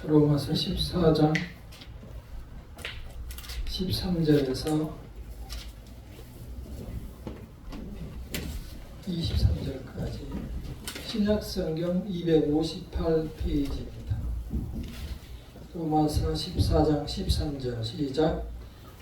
로마서 14장 13절에서 23절까지 신약성경 258페이지입니다. 로마서 14장 13절 시작.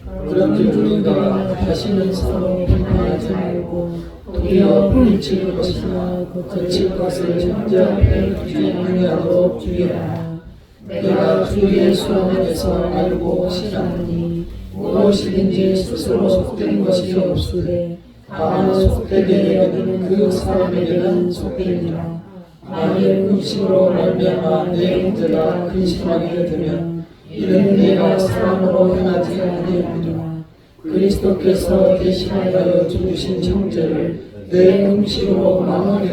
그런즉 우리가 다시는 서로 비판하지 말고 도리어 부딪힐 것이나 거칠 것을 현저하게 두지 아니하도록 주의하라. 내가 주 예수 안에서 알고 신하노니 무엇이든지 스스로 속된 것이 없으되 다만 속되게 여기는 그 사람에게는 속되니라. 만일 음식으로 말미암아 내 형제가 근심하게 되면 이는 내가 사람으로 행하지 아니하니라. 그리스도께서 대신하여 죽으신 형제를 내 음식으로 망하게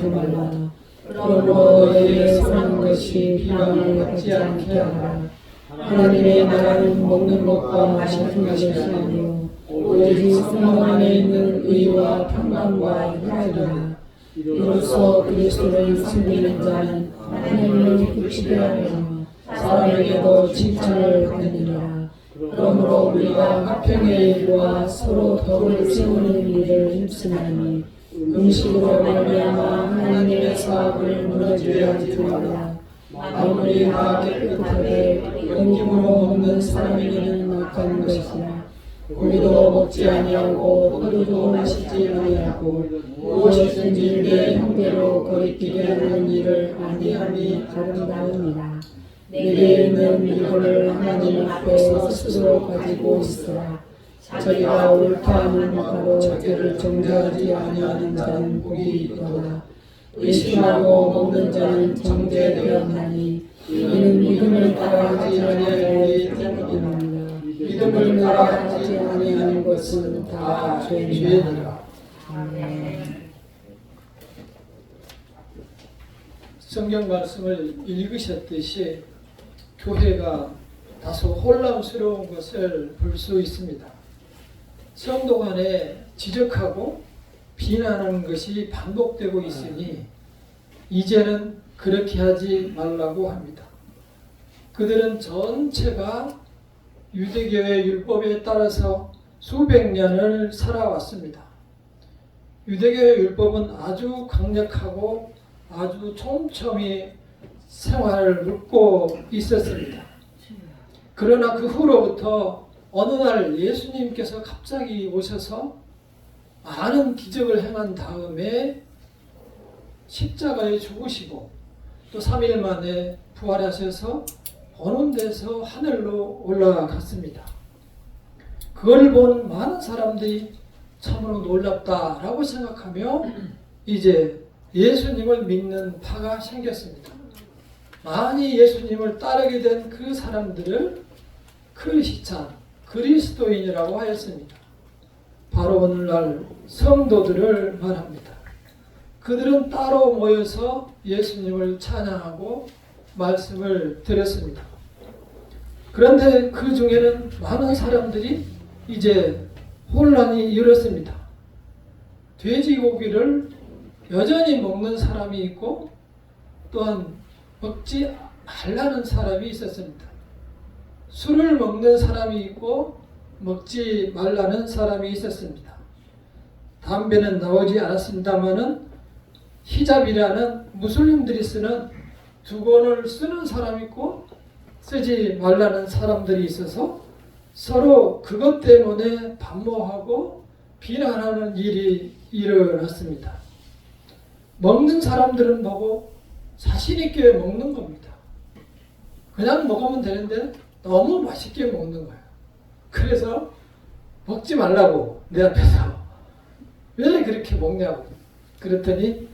말라. 그러므로 너희의 사는 것이 비방을 받지 않게 하라. 하나님의 나라는 먹는 것과 마시는 것이 아니요 오직 성령 안에 있는 의와 평강과 희락이라. 이로써 그리스도를 섬기는 자는 하나님을 기쁘시게 하며 사람에게도 칭찬을 받느니라. 그러므로 우리가 화평의 일과 서로 덕을 세우는 일을 힘쓰나니 음식으로 말미암아 하나님의 사업을 무너지게 하지 말라. 아무리 다 깨끗하게 연기물로 먹는 사람에게는 악한 것이라. 고기도 먹지 아니하고 포도도 마시지 아니하고 무엇이든지 내 형제로 거리끼게 하는 일을 아니함이 아름다우니라. 내게 있는 이거를 하나님 앞에 스스로 가지고 있으라. 자기가 옳다 하는 바로 자기를 정죄하지 아니하는 자는 복이 있도다. 의심하고 먹는 자는 정죄되었나니 이는 믿음을 따라하지 아니하기 때문이라. 믿음을 따라하지 아니하는 것은 다 죄니라. 성경 말씀을 읽으셨듯이 교회가 다소 혼란스러운 것을 볼 수 있습니다. 성도 간에 지적하고 비난하는 것이 반복되고 있으니 이제는 그렇게 하지 말라고 합니다. 그들은 전체가 유대교의 율법에 따라서 수백 년을 살아왔습니다. 유대교의 율법은 아주 강력하고 아주 촘촘히 생활을 묶고 있었습니다. 그러나 그 후로부터 어느 날 예수님께서 갑자기 오셔서 많은 기적을 행한 다음에 십자가에 죽으시고 또 3일 만에 부활하셔서 어느 데서 하늘로 올라갔습니다. 그걸 본 많은 사람들이 참으로 놀랍다라고 생각하며 이제 예수님을 믿는 파가 생겼습니다. 많이 예수님을 따르게 된 그 사람들을 크리스찬, 그리스도인이라고 하였습니다. 바로 오늘날 성도들을 말합니다. 그들은 따로 모여서 예수님을 찬양하고 말씀을 들었습니다. 그런데 그 중에는 많은 사람들이 이제 혼란이 일었습니다. 돼지고기를 여전히 먹는 사람이 있고 또한 먹지 말라는 사람이 있었습니다. 술을 먹는 사람이 있고 먹지 말라는 사람이 있었습니다. 담배는 나오지 않았습니다마는 히잡이라는 무슬림들이 쓰는 두건을 쓰는 사람이 있고 쓰지 말라는 사람들이 있어서 서로 그것 때문에 반모하고 비난하는 일이 일어났습니다. 먹는 사람들은 보고 자신 있게 먹는 겁니다. 그냥 먹으면 되는데 너무 맛있게 먹는 거예요. 그래서 먹지 말라고 내 앞에서 왜 그렇게 먹냐고 그랬더니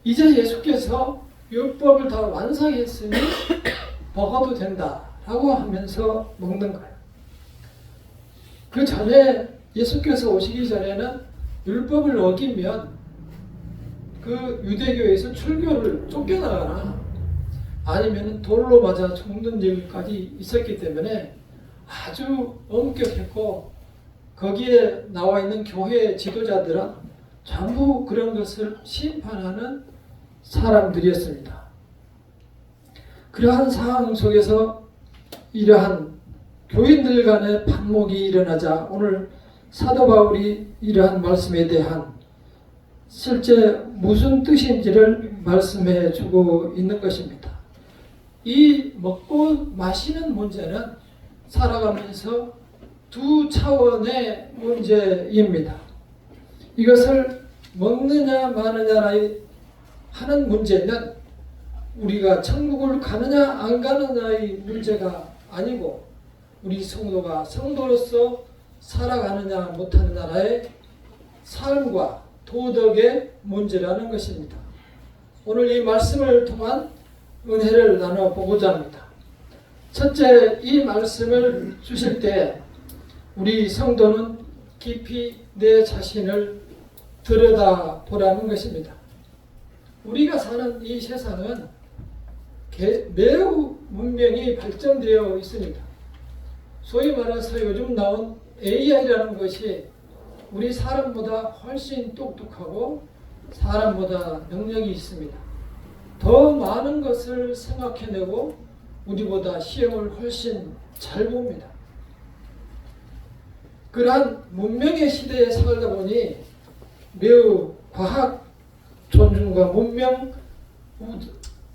이제 예수께서 율법을 다 완성했으니 먹어도 된다라고 하면서 먹는 거예요. 그 전에 예수께서 오시기 전에는 율법을 어기면 그 유대교에서 출교를 쫓겨나거나 아니면 돌로 맞아 죽는 일까지 있었기 때문에 아주 엄격했고 거기에 나와 있는 교회 지도자들은 전부 그런 것을 심판하는 사람들이었습니다. 그러한 상황 속에서 이러한 교인들 간의 반목이 일어나자 오늘 사도 바울이 이러한 말씀에 대한 실제 무슨 뜻인지를 말씀해 주고 있는 것입니다. 이 먹고 마시는 문제는 살아가면서 두 차원의 문제입니다. 이것을 먹느냐 마느냐 하는 문제는 우리가 천국을 가느냐 안 가느냐의 문제가 아니고 우리 성도가 성도로서 살아가느냐 못하느냐의 삶과 도덕의 문제라는 것입니다. 오늘 이 말씀을 통한 은혜를 나눠보고자 합니다. 첫째, 이 말씀을 주실 때 우리 성도는 깊이 내 자신을 들여다보라는 것입니다. 우리가 사는 이 세상은 매우 문명이 발전되어 있습니다. 소위 말해서 요즘 나온 AI라는 것이 우리 사람보다 훨씬 똑똑하고 사람보다 능력이 있습니다. 더 많은 것을 생각해내고 우리보다 시험을 훨씬 잘 봅니다. 그러한 문명의 시대에 살다 보니 매우 과학 존중과 문명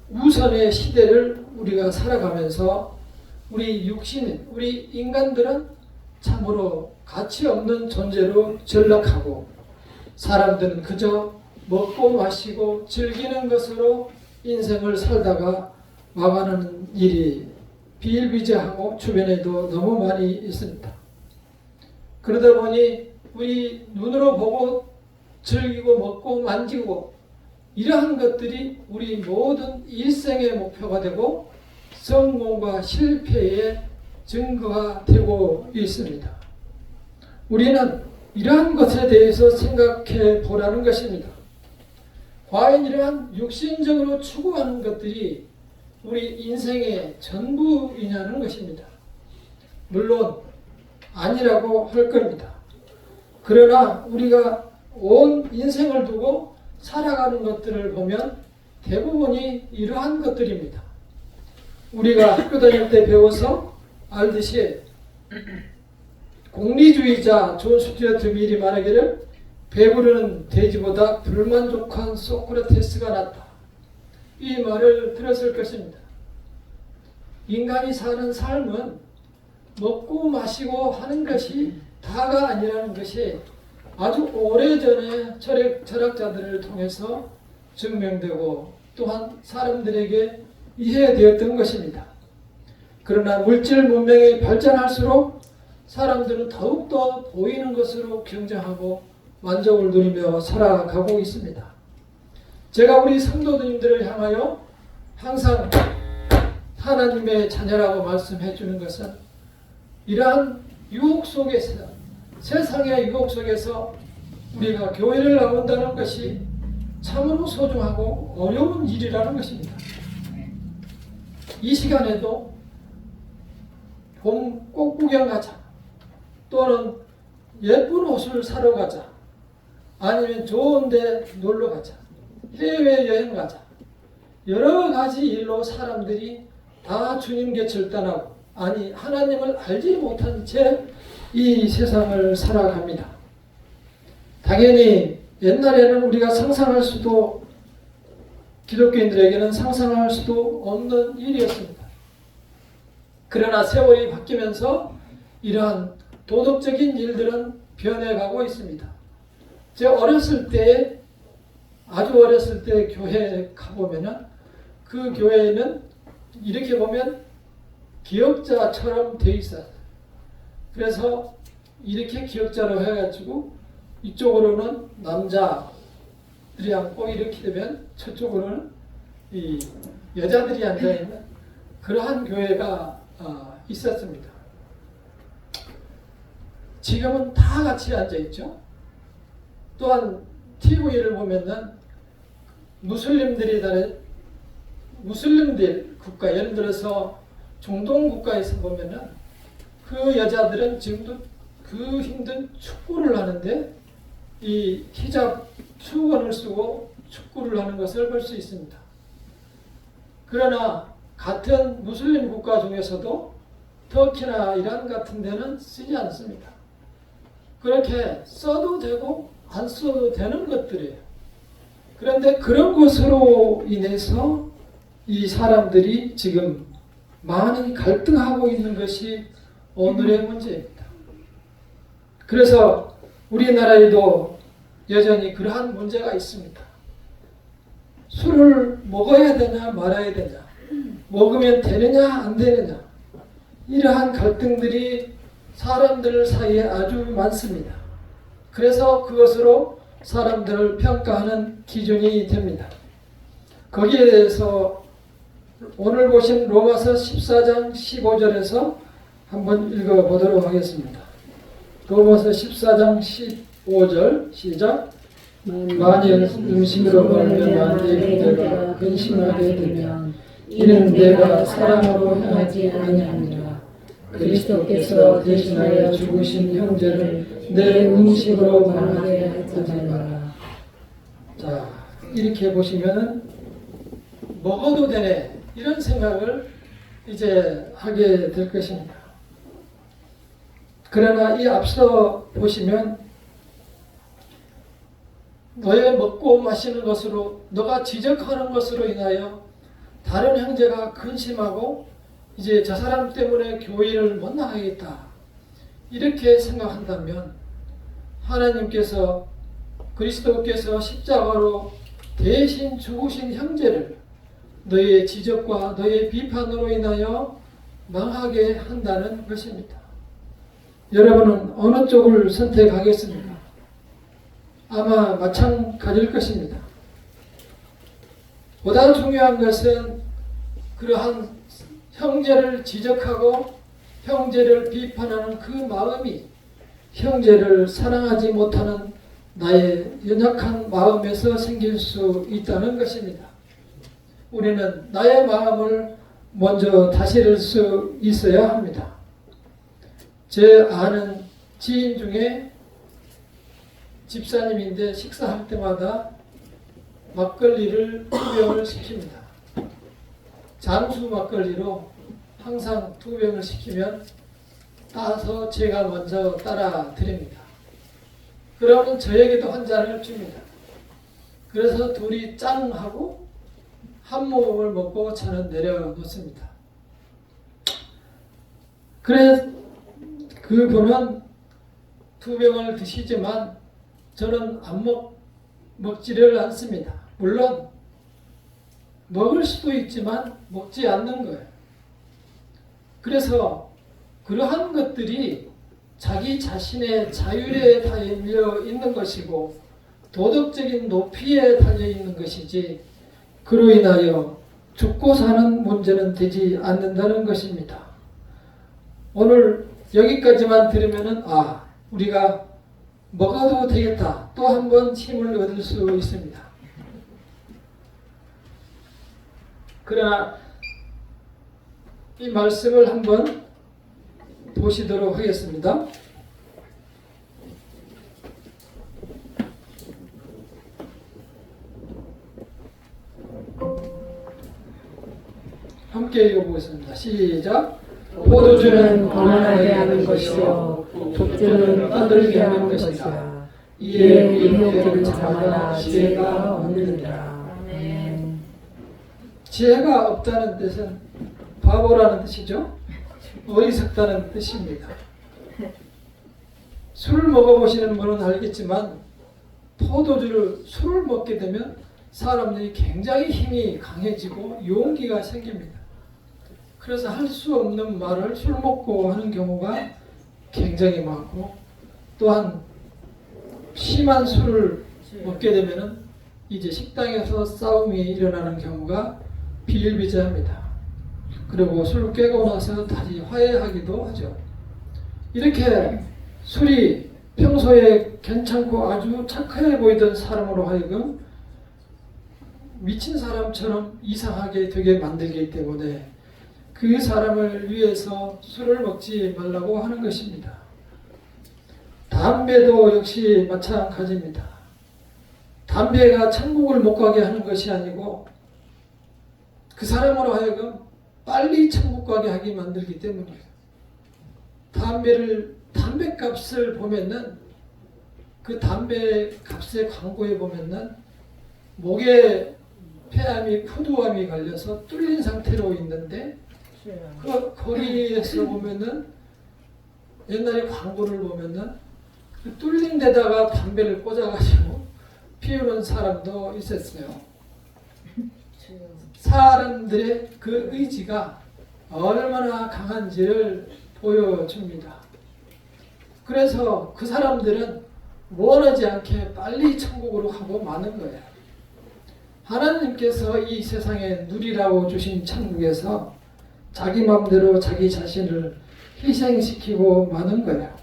우선의 시대를 우리가 살아가면서 우리 육신인, 우리 인간들은 참으로 가치 없는 존재로 전락하고 사람들은 그저 먹고 마시고 즐기는 것으로 인생을 살다가 와가는 일이 비일비재하고 주변에도 너무 많이 있습니다. 그러다 보니 우리 눈으로 보고 즐기고 먹고 만지고 이러한 것들이 우리 모든 일생의 목표가 되고 성공과 실패의 증거가 되고 있습니다. 우리는 이러한 것에 대해서 생각해 보라는 것입니다. 과연 이러한 육신적으로 추구하는 것들이 우리 인생의 전부이냐는 것입니다. 물론 아니라고 할 겁니다. 그러나 우리가 온 인생을 두고 살아가는 것들을 보면 대부분이 이러한 것들입니다. 우리가 학교 다닐 때 배워서 알듯이 공리주의자 존 스튜어트 밀이 말하기를 배부르는 돼지보다 불만족한 소크라테스가 낫다. 이 말을 들었을 것입니다. 인간이 사는 삶은 먹고 마시고 하는 것이 다가 아니라는 것이 아주 오래전에 철학자들을 통해서 증명되고 또한 사람들에게 이해되었던 것입니다. 그러나 물질 문명이 발전할수록 사람들은 더욱더 보이는 것으로 경쟁하고 만족을 누리며 살아가고 있습니다. 제가 우리 성도님들을 향하여 항상 하나님의 자녀라고 말씀해 주는 것은 이러한 유혹 속에서 세상의 유혹 속에서 우리가 교회를 나온다는 것이 참으로 소중하고 어려운 일이라는 것입니다. 이 시간에도 봄 꽃 구경 가자 또는 예쁜 옷을 사러 가자 아니면 좋은 데 놀러 가자 해외여행 가자 여러 가지 일로 사람들이 다 주님 곁을 떠나고 아니 하나님을 알지 못한 채 이 세상을 살아갑니다. 당연히 옛날에는 우리가 상상할 수도 기독교인들에게는 상상할 수도 없는 일이었습니다. 그러나 세월이 바뀌면서 이러한 도덕적인 일들은 변해가고 있습니다. 제가 어렸을 때 아주 어렸을 때 교회에 가보면은 그 교회에는 이렇게 보면 기역자처럼 돼 있어요. 그래서 이렇게 기역자로 해가지고 이쪽으로는 남자들이 앉고 이렇게 되면 저쪽으로는 이 여자들이 앉아있는 그러한 교회가 있었습니다. 지금은 다 같이 앉아있죠. 또한 TV를 보면은 무슬림들 국가 예를 들어서 중동 국가에서 보면은 그 여자들은 지금도 그 힘든 축구를 하는데 이 히잡 수건을 쓰고 축구를 하는 것을 볼 수 있습니다. 그러나 같은 무슬림 국가 중에서도 터키나 이란 같은 데는 쓰지 않습니다. 그렇게 써도 되고 안 써도 되는 것들이에요. 그런데 그런 것으로 인해서 이 사람들이 지금 많이 갈등하고 있는 것이 오늘의 문제입니다. 그래서 우리나라에도 여전히 그러한 문제가 있습니다. 술을 먹어야 되냐 말아야 되냐, 먹으면 되느냐 안 되느냐, 이러한 갈등들이 사람들 사이에 아주 많습니다. 그래서 그것으로 사람들을 평가하는 기준이 됩니다. 거기에 대해서 오늘 보신 로마서 14장 15절에서 한번 읽어보도록 하겠습니다. 로마서 14장 15절 시작. 만일 음식으로 말미암아 내 형제가 근심하게 되면 이는 내가 사랑으로 행하지 아니하니라. 그리스도께서 대신하여 죽으신 형제를 내 음식으로 말하게 하지 말라. 자, 이렇게 보시면은 먹어도 되네 이런 생각을 이제 하게 될 것입니다. 그러나 이 앞서 보시면 너의 먹고 마시는 것으로, 너가 지적하는 것으로 인하여 다른 형제가 근심하고 이제 저 사람 때문에 교회를 못 나가겠다 이렇게 생각한다면, 하나님께서 그리스도께서 십자가로 대신 죽으신 형제를 너의 지적과 너의 비판으로 인하여 망하게 한다는 것입니다. 여러분은 어느 쪽을 선택하겠습니까? 아마 마찬가지일 것입니다. 보다 중요한 것은 그러한 형제를 지적하고 형제를 비판하는 그 마음이 형제를 사랑하지 못하는 나의 연약한 마음에서 생길 수 있다는 것입니다. 우리는 나의 마음을 먼저 다스릴 수 있어야 합니다. 제 아는 지인 중에 집사님인데 식사할 때마다 막걸리를 2병을 시킵니다. 장수 막걸리로 항상 2병을 시키면 따서 제가 먼저 따라 드립니다. 그러면 저에게도 한 잔을 줍니다. 그래서 둘이 짠 하고 한 모금을 먹고 저는 내려놓습니다. 그래 그분은 2병을 드시지만 저는 먹지를 않습니다. 물론 먹을 수도 있지만 먹지 않는 거예요. 그래서 그러한 것들이 자기 자신의 자율에 달려 있는 것이고 도덕적인 높이에 달려 있는 것이지, 그로 인하여 죽고 사는 문제는 되지 않는다는 것입니다. 오늘 여기까지만 들으면은 우리가 먹어도 되겠다, 또 한 번 힘을 얻을 수 있습니다. 그러나 이 말씀을 한번 보시도록 하겠습니다. 함께 읽어보겠습니다. 시작. 포도주는 거만하게 하는 것이요 독주는 떠들게 하는 것이다. 이에 의욕들은 자마다 지혜가 없느니라. 지혜가 없다는 뜻은 바보라는 뜻이죠. 어리석다는 뜻입니다. 술을 먹어보시는 분은 알겠지만 술을 먹게 되면 사람들이 굉장히 힘이 강해지고 용기가 생깁니다. 그래서 할 수 없는 말을 술 먹고 하는 경우가 굉장히 많고, 또한 심한 술을 먹게 되면은 이제 식당에서 싸움이 일어나는 경우가 비일비재합니다. 그리고 술 깨고 나서 다시 화해하기도 하죠. 이렇게 술이 평소에 괜찮고 아주 착해 보이던 사람으로 하여금 미친 사람처럼 이상하게 되게 만들기 때문에 그 사람을 위해서 술을 먹지 말라고 하는 것입니다. 담배도 역시 마찬가지입니다. 담배가 천국을 못 가게 하는 것이 아니고 그 사람으로 하여금 빨리 천국 가게 하게 만들기 때문이에요. 담배값을 보면은 그 담배값의 광고에 보면은 목에 폐암이 푸두암이 걸려서 뚫린 상태로 있는데 거기에서 보면은 옛날에 광고를 보면은 그 뚫린 데다가 담배를 꽂아가지고 피우는 사람도 있었어요. 사람들의 그 의지가 얼마나 강한지를 보여줍니다. 그래서 그 사람들은 원하지 않게 빨리 천국으로 가고 마는 거예요. 하나님께서 이 세상에 누리라고 주신 천국에서 자기 마음대로 자기 자신을 희생시키고 마는 거예요.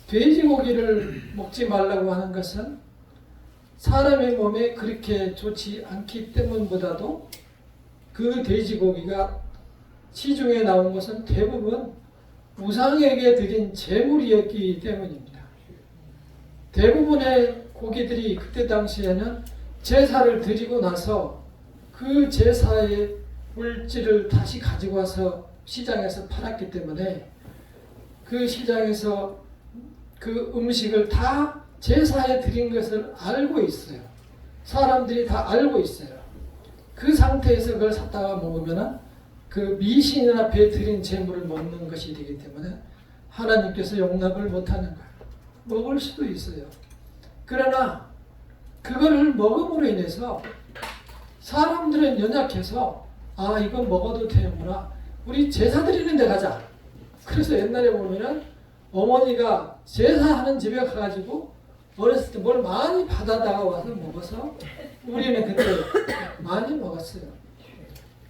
돼지고기를 먹지 말라고 하는 것은 사람의 몸에 그렇게 좋지 않기 때문보다도 그 돼지고기가 시중에 나온 것은 대부분 우상에게 드린 제물이었기 때문입니다. 대부분의 고기들이 그때 당시에는 제사를 드리고 나서 그 제사의 물질을 다시 가지고 와서 시장에서 팔았기 때문에 그 시장에서 그 음식을 다 제사에 드린 것을 알고 있어요. 사람들이 다 알고 있어요. 그 상태에서 그걸 샀다가 먹으면 그 미신 앞에 드린 제물을 먹는 것이 되기 때문에 하나님께서 용납을 못하는 거예요. 먹을 수도 있어요. 그러나 그거를 먹음으로 인해서 사람들은 연약해서 아 이거 먹어도 되는구나. 우리 제사 드리는 데 가자. 그래서 옛날에 보면은 어머니가 제사하는 집에 가가지고 어렸을 때 뭘 많이 받아다가 와서 먹어서 우리는 그때 많이 먹었어요.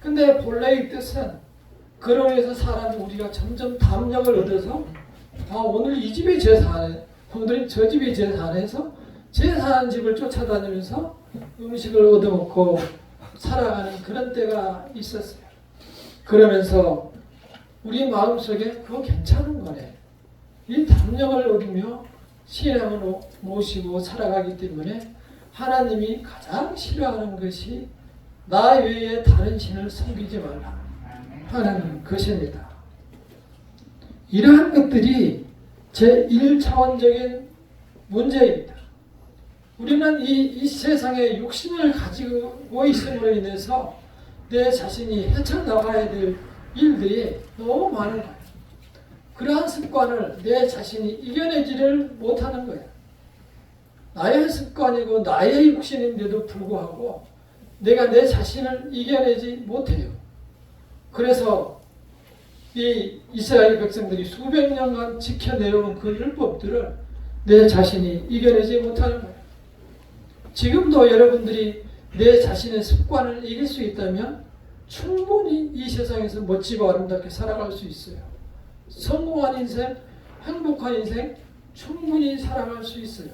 근데 본래의 뜻은 그로 인해서 사람이 우리가 점점 담력을 얻어서 아 오늘 이 집에 제사하네. 오늘 저 집에 제사하네 해서 제사하는 집을 쫓아다니면서 음식을 얻어먹고 살아가는 그런 때가 있었어요. 그러면서 우리 마음속에 그거 괜찮은 거네. 이 담력을 얻으며 신앙을 모시고 살아가기 때문에 하나님이 가장 싫어하는 것이 나 외에 다른 신을 섬기지 말라 하는 것입니다. 이러한 것들이 제1차원적인 문제입니다. 우리는 이 세상에 육신을 가지고 있음으로 인해서 내 자신이 헤쳐나가야 될 일들이 너무 많은 거예요. 그러한 습관을 내 자신이 이겨내지를 못하는 거예요. 나의 습관이고 나의 육신인데도 불구하고 내가 내 자신을 이겨내지 못해요. 그래서 이 이스라엘 백성들이 수백 년간 지켜내려온 그 율법들을 내 자신이 이겨내지 못하는 거예요. 지금도 여러분들이 내 자신의 습관을 이길 수 있다면 충분히 이 세상에서 멋지고 아름답게 살아갈 수 있어요. 성공한 인생, 행복한 인생 충분히 살아갈 수 있어요.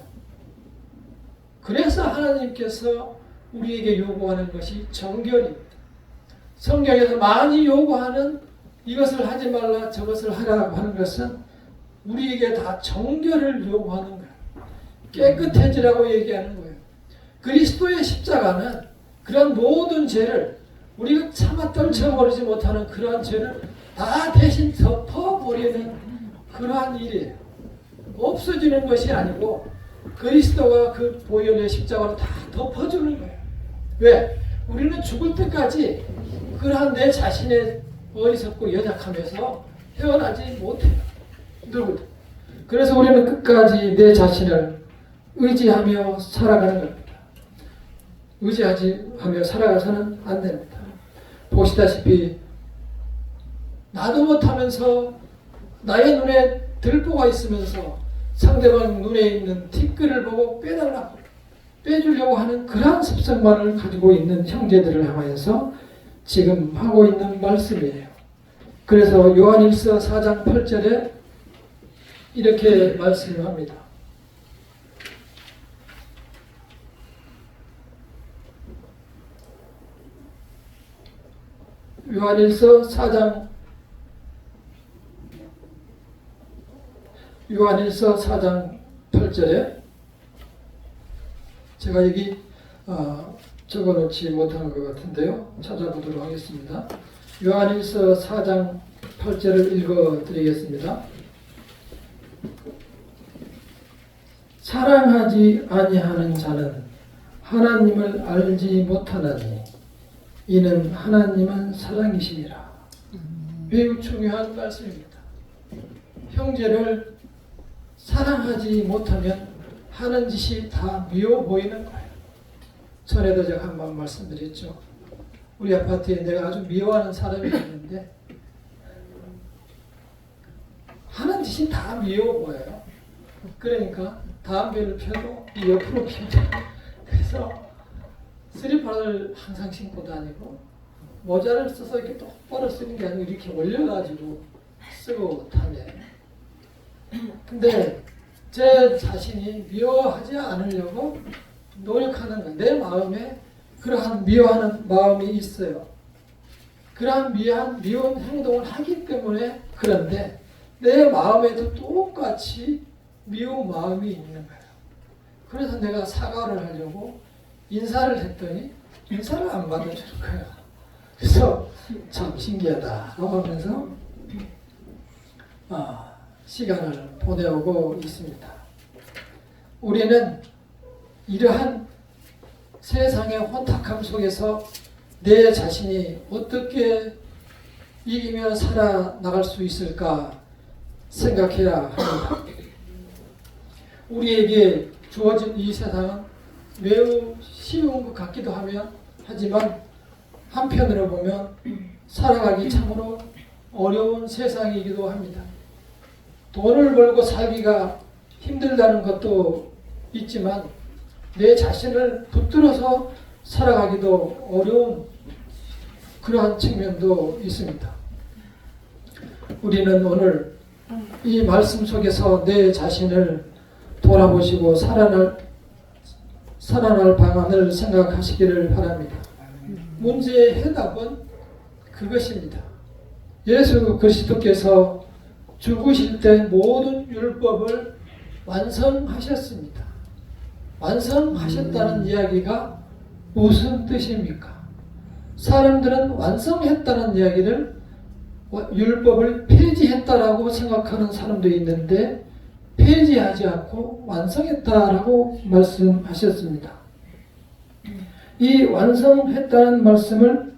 그래서 하나님께서 우리에게 요구하는 것이 정결입니다. 성경에서 많이 요구하는 이것을 하지 말라 저것을 하라고 하는 것은 우리에게 다 정결을 요구하는 거예요. 깨끗해지라고 얘기하는 거예요. 그리스도의 십자가는 그런 모든 죄를 우리가 차마 떨쳐버리지 못하는 그러한 죄를 다 대신 덮어버리는 그러한 일이에요. 없어지는 것이 아니고 그리스도가 그 보혈의 십자가로 다 덮어주는 거예요. 왜? 우리는 죽을 때까지 그러한 내 자신의 어리석고 연약함에서 헤어나지 못해요. 누구도. 그래서 우리는 끝까지 내 자신을 의지하며 살아가는 겁니다. 의지하며 살아가서는 안 됩니다. 보시다시피 나도 못하면서 나의 눈에 들보가 있으면서 상대방 눈에 있는 티끌을 보고 빼주려고 하는 그러한 습성만을 가지고 있는 형제들을 향하여서 지금 하고 있는 말씀이에요. 그래서 요한일서 4장 8절에 이렇게 말씀합니다. 요한일서 4장 8절에 제가 여기 적어놓지 못한 것 같은데요. 찾아보도록 하겠습니다. 요한일서 4장 8절을 읽어드리겠습니다. 사랑하지 아니하는 자는 하나님을 알지 못하나니 이는 하나님은 사랑이시니라. 매우 중요한 말씀입니다. 형제를 사랑하지 못하면 하는 짓이 다 미워 보이는 거예요. 전에도 제가 한번 말씀드렸죠. 우리 아파트에 내가 아주 미워하는 사람이 있는데 하는 짓이 다 미워 보여요. 그러니까 담배를 펴도 이 옆으로 피우죠. 그래서 슬리퍼를 항상 신고 다니고 모자를 써서 이렇게 똑바로 쓰는 게 아니고 이렇게 올려가지고 쓰고 다녀요. 근데 제 자신이 미워하지 않으려고 노력하는 거예요. 내 마음에 그러한 미워하는 마음이 있어요. 그러한 미운 행동을 하기 때문에 그런데 내 마음에도 똑같이 미운 마음이 있는 거예요. 그래서 내가 사과를 하려고 인사를 했더니 인사를 안 받아주는 거예요. 그래서 참 신기하다고 하면서 시간을 보내오고 있습니다. 우리는 이러한 세상의 혼탁함 속에서 내 자신이 어떻게 이기며 살아나갈 수 있을까 생각해야 합니다. 우리에게 주어진 이 세상은 매우 쉬운 것 같기도 하지만 한편으로 보면 살아가기 참으로 어려운 세상이기도 합니다. 돈을 벌고 살기가 힘들다는 것도 있지만 내 자신을 붙들어서 살아가기도 어려운 그러한 측면도 있습니다. 우리는 오늘 이 말씀 속에서 내 자신을 돌아보시고 살아날 방안을 생각하시기를 바랍니다. 문제의 해답은 그것입니다. 예수 그리스도께서 죽으실 때 모든 율법을 완성하셨습니다. 완성하셨다는 이야기가 무슨 뜻입니까? 사람들은 완성했다는 이야기를 율법을 폐지했다라고 생각하는 사람도 있는데 폐지하지 않고 완성했다라고 말씀하셨습니다. 이 완성했다는 말씀을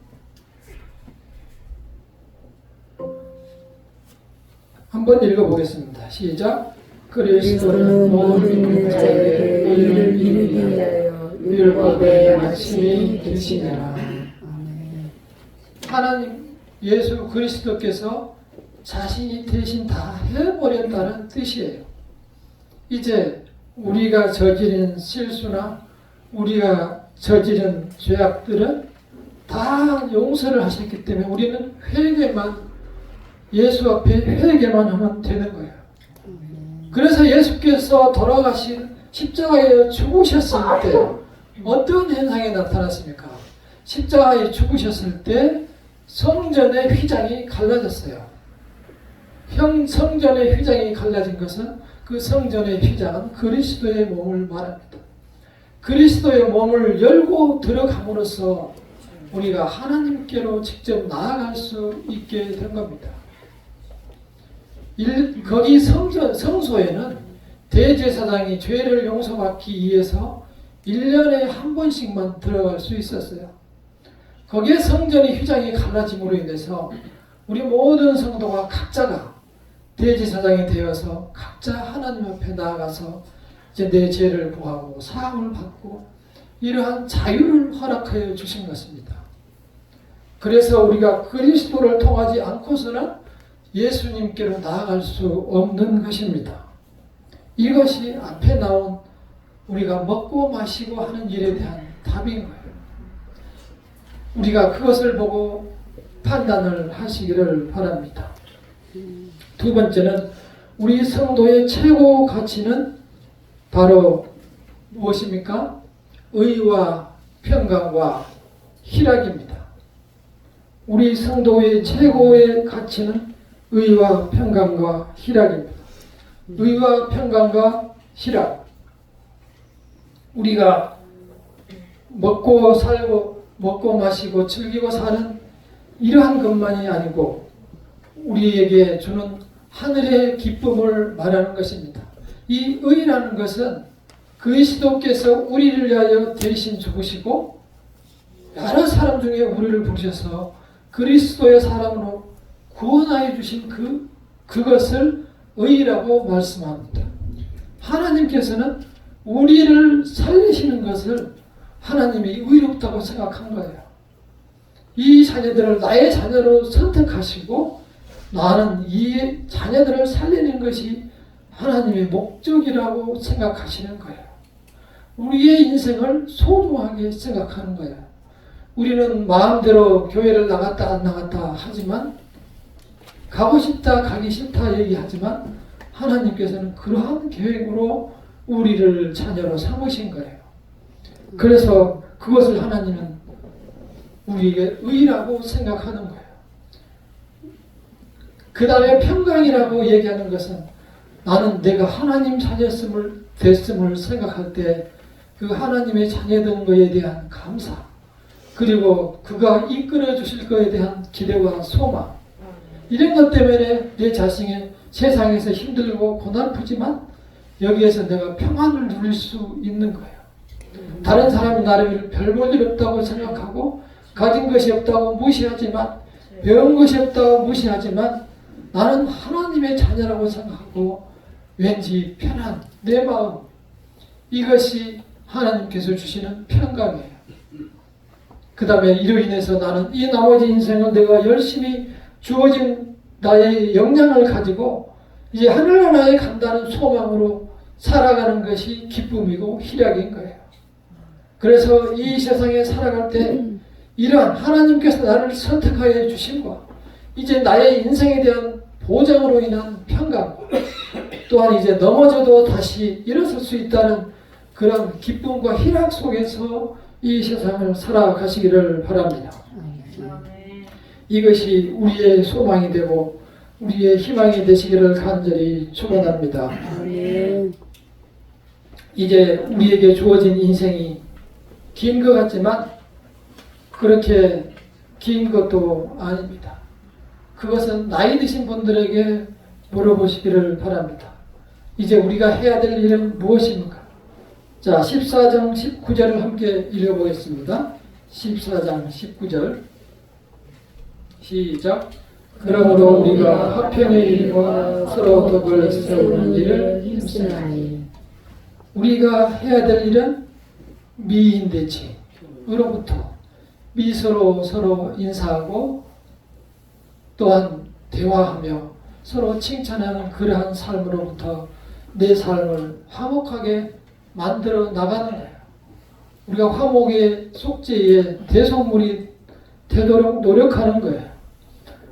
한번 읽어보겠습니다. 시작. 그리스도는 모든 믿는 자에게 의를 이루기 위하여 율법의 마침이 되시니라. 하나님 예수 그리스도께서 자신이 대신 다 해버렸다는 뜻이에요. 이제 우리가 저지른 실수나 우리가 저지른 죄악들은 다 용서를 하셨기 때문에 우리는 예수 앞에 회개만 하면 되는 거예요. 그래서 예수께서 돌아가신 십자가에 죽으셨을 때 어떤 현상이 나타났습니까? 십자가에 죽으셨을 때 성전의 휘장이 갈라졌어요. 성전의 휘장이 갈라진 것은 그 성전의 휘장은 그리스도의 몸을 말합니다. 그리스도의 몸을 열고 들어감으로써 우리가 하나님께로 직접 나아갈 수 있게 된 겁니다. 거기 성소에는 대제사장이 죄를 용서받기 위해서 1년에 한 번씩만 들어갈 수 있었어요. 거기에 성전의 휘장이 갈라짐으로 인해서 우리 모든 성도가 각자가 대제사장이 되어서 각자 하나님 앞에 나아가서 이제 내 죄를 구하고 사함을 받고 이러한 자유를 허락하여 주신 것입니다. 그래서 우리가 그리스도를 통하지 않고서는 예수님께로 나아갈 수 없는 것입니다. 이것이 앞에 나온 우리가 먹고 마시고 하는 일에 대한 답인 거예요. 우리가 그것을 보고 판단을 하시기를 바랍니다. 두 번째는 우리 성도의 최고 가치는 바로 무엇입니까? 의와 평강과 희락입니다. 우리 성도의 최고의 가치는 의와 평강과 희락입니다. 의와 평강과 희락. 우리가 먹고 살고 먹고 마시고 즐기고 사는 이러한 것만이 아니고 우리에게 주는 하늘의 기쁨을 말하는 것입니다. 이 의라는 것은 그리스도께서 우리를 위하여 대신 죽으시고 여러 사람 중에 우리를 부르셔서 그리스도의 사람으로 구원하여 주신 그것을 의라고 말씀합니다. 하나님께서는 우리를 살리시는 것을 하나님이 의롭다고 생각한 거예요. 이 자녀들을 나의 자녀로 선택하시고 나는 이 자녀들을 살리는 것이 하나님의 목적이라고 생각하시는 거예요. 우리의 인생을 소중하게 생각하는 거예요. 우리는 마음대로 교회를 나갔다 안 나갔다 하지만 가고 싶다 가기 싫다 얘기하지만 하나님께서는 그러한 계획으로 우리를 자녀로 삼으신 거예요. 그래서 그것을 하나님은 우리에게 의라고 생각하는 거예요. 그 다음에 평강이라고 얘기하는 것은 나는 내가 하나님 자녀였음을 됐음을 생각할 때 그 하나님의 자녀된 것에 대한 감사, 그리고 그가 이끌어 주실 것에 대한 기대와 소망, 이런 것 때문에 내 자신이 세상에서 힘들고 고난프지만 여기에서 내가 평안을 누릴 수 있는 거예요. 다른 사람이 나를 별 볼 일 없다고 생각하고 가진 것이 없다고 무시하지만 배운 것이 없다고 무시하지만 나는 하나님의 자녀라고 생각하고 왠지 편한 내 마음, 이것이 하나님께서 주시는 평강이에요. 그 다음에 이로 인해서 나는 이 나머지 인생을 내가 열심히 주어진 나의 역량을 가지고 이제 하늘나라에 간다는 소망으로 살아가는 것이 기쁨이고 희락인 거예요. 그래서 이 세상에 살아갈 때 이러한 하나님께서 나를 선택하여 주심과 이제 나의 인생에 대한 보장으로 인한 평강, 또한 이제 넘어져도 다시 일어설 수 있다는 그런 기쁨과 희락 속에서 이 세상을 살아가시기를 바랍니다. 이것이 우리의 소망이 되고 우리의 희망이 되시기를 간절히 축원합니다. 이제 우리에게 주어진 인생이 긴 것 같지만 그렇게 긴 것도 아닙니다. 그것은 나이 드신 분들에게 물어보시기를 바랍니다. 이제 우리가 해야 될 일은 무엇입니까? 자, 14장 19절을 함께 읽어보겠습니다. 14장 19절 시작. 그러므로 우리가 화평의 일과 서로 덕을 세우는 일을 힘쓰나니. 우리가 해야 될 일은 미인 대칭으로부터 미소로 서로 인사하고 또한 대화하며 서로 칭찬하는 그러한 삶으로부터 내 삶을 화목하게 만들어 나가는 거예요. 우리가 화목의 속죄에 대속물이 되도록 노력하는 거예요.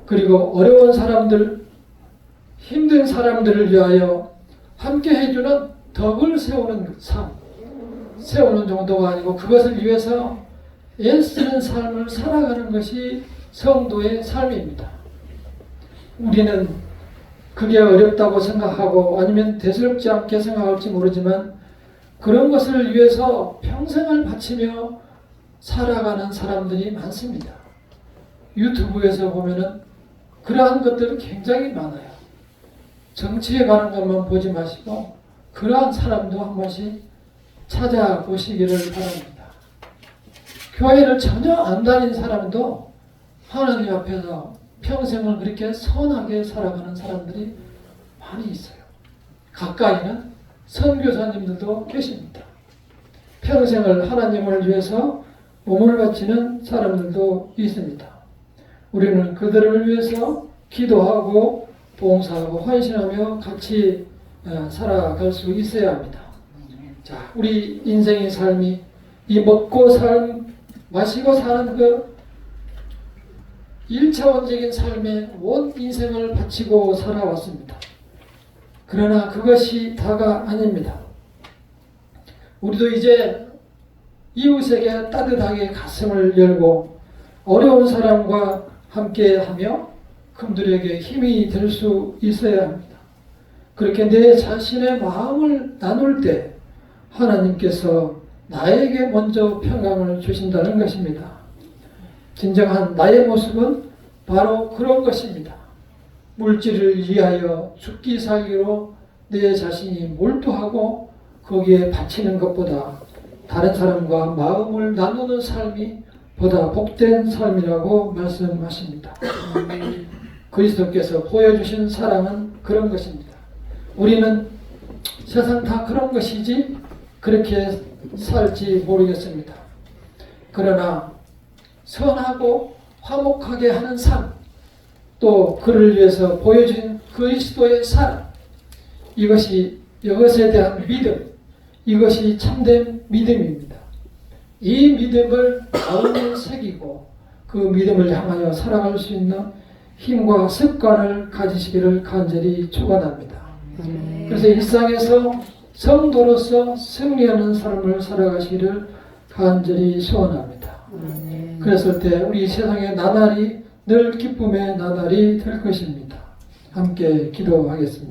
그리고 어려운 사람들, 힘든 사람들을 위하여 함께 해주는 덕을 세우는 삶, 세우는 정도가 아니고 그것을 위해서 애쓰는 삶을 살아가는 것이 성도의 삶입니다. 우리는 그게 어렵다고 생각하고 아니면 대수롭지 않게 생각할지 모르지만 그런 것을 위해서 평생을 바치며 살아가는 사람들이 많습니다. 유튜브에서 보면은 그러한 것들은 굉장히 많아요. 정치에 관한 것만 보지 마시고 그러한 사람도 한 번씩 찾아보시기를 바랍니다. 교회를 전혀 안 다닌 사람도 하나님 앞에서 평생을 그렇게 선하게 살아가는 사람들이 많이 있어요. 가까이는 선교사님들도 계십니다. 평생을 하나님을 위해서 몸을 바치는 사람들도 있습니다. 우리는 그들을 위해서 기도하고 봉사하고 헌신하며 같이 살아갈 수 있어야 합니다. 자, 우리 인생의 삶이 이 먹고 마시고 사는 그 1차원적인 삶에 온 인생을 바치고 살아왔습니다. 그러나 그것이 다가 아닙니다. 우리도 이제 이웃에게 따뜻하게 가슴을 열고 어려운 사람과 함께하며 그들에게 힘이 될 수 있어야 합니다. 그렇게 내 자신의 마음을 나눌 때 하나님께서 나에게 먼저 평강을 주신다는 것입니다. 진정한 나의 모습은 바로 그런 것입니다. 물질을 위하여 죽기 살기로 내 자신이 몰두하고 거기에 바치는 것보다 다른 사람과 마음을 나누는 삶이 보다 복된 삶이라고 말씀하십니다. 그리스도께서 보여주신 사랑은 그런 것입니다. 우리는 세상 다 그런 것이지 그렇게 살지 모르겠습니다. 그러나 선하고 화목하게 하는 삶, 또 그를 위해서 보여준 그리스도의 사랑, 이것에 대한 믿음, 이것이 참된 믿음입니다. 이 믿음을 마음에 새기고 그 믿음을 향하여 살아갈 수 있는 힘과 습관을 가지시기를 간절히 축원합니다. 그래서 일상에서 성도로서 승리하는 삶을 살아가시기를 간절히 소원합니다. 그랬을 때 우리 세상의 나날이 늘 기쁨의 나날이 될 것입니다. 함께 기도하겠습니다.